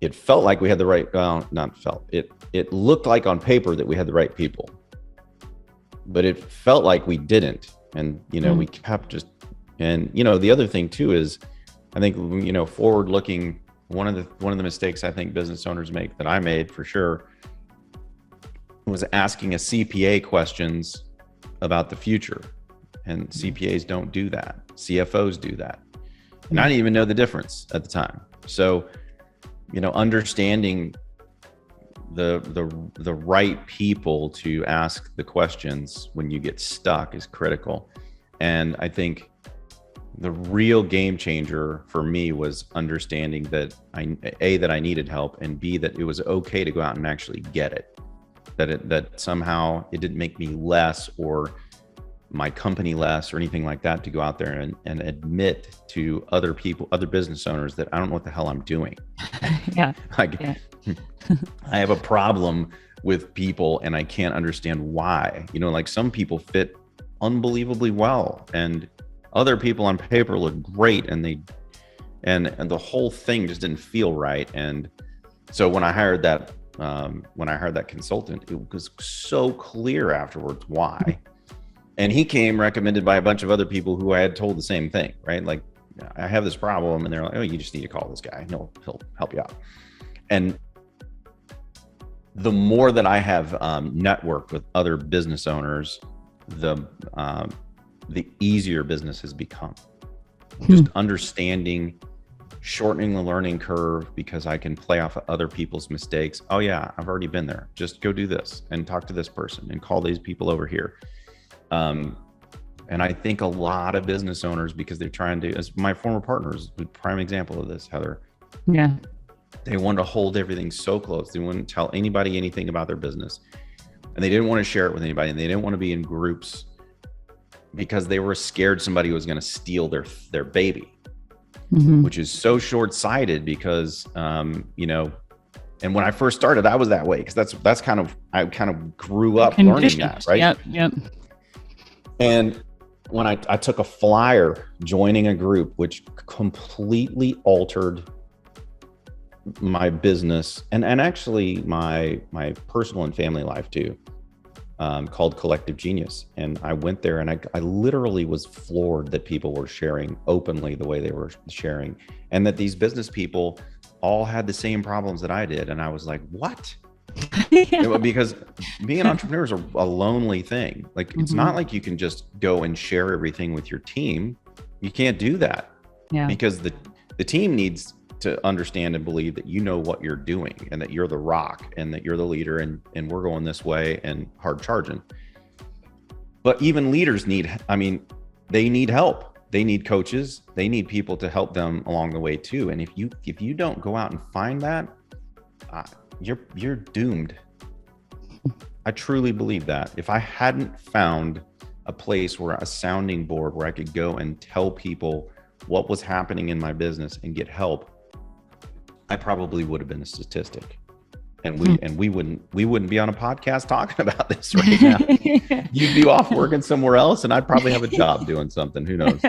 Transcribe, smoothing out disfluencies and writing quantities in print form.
it felt like we had the right, not felt, it looked like on paper that we had the right people, but it felt like we didn't. And, we kept just, and, the other thing too is, I think, forward looking, one of the mistakes I think business owners make, that I made for sure, was asking a CPA questions about the future. And CPAs don't do that. CFOs do that. And I didn't even know the difference at the time. So, understanding the right people to ask the questions when you get stuck is critical. And I think the real game changer for me was understanding that that I needed help, and B, that it was okay to go out and actually get it. That somehow it didn't make me less or my company less or anything like that to go out there and admit to other people, other business owners, that I don't know what the hell I'm doing. Yeah. I have a problem with people and I can't understand why. Like some people fit unbelievably well and other people on paper look great, and the whole thing just didn't feel right. And so when I hired that consultant, it was so clear afterwards why. And he came recommended by a bunch of other people who I had told the same thing, right? Like, I have this problem, and they're like, oh, you just need to call this guy. He'll help you out. And the more that I have networked with other business owners, the easier business has become. Just understanding, shortening the learning curve, because I can play off of other people's mistakes. Oh yeah, I've already been there. Just go do this and talk to this person and call these people over here. And I think a lot of business owners, because they're trying to, as my former partners, a prime example of this, Heather. Yeah. They wanted to hold everything so close. They wouldn't tell anybody anything about their business, and they didn't want to share it with anybody, and they didn't want to be in groups because they were scared somebody was going to steal their baby, which is so short-sighted because, and when I first started, I was that way, because that's kind of, I kind of grew up learning that, right? Yep. And when I took a flyer joining a group, which completely altered my business and actually my personal and family life too, called Collective Genius. And I went there and I literally was floored that people were sharing openly the way they were sharing, and that these business people all had the same problems that I did. And I was like, what? Because being an entrepreneur is a lonely thing. Like, it's not like you can just go and share everything with your team. You can't do that. Yeah. Because the team needs to understand and believe that you know what you're doing, and that you're the rock, and that you're the leader, and we're going this way and hard charging. But even leaders they need help. They need coaches. They need people to help them along the way too. And if you don't go out and find that, you're doomed. I truly believe that. If I hadn't found a place a sounding board where I could go and tell people what was happening in my business and get help, I probably would have been a statistic. And we wouldn't be on a podcast talking about this right now. You'd be off working somewhere else, and I'd probably have a job doing something. Who knows?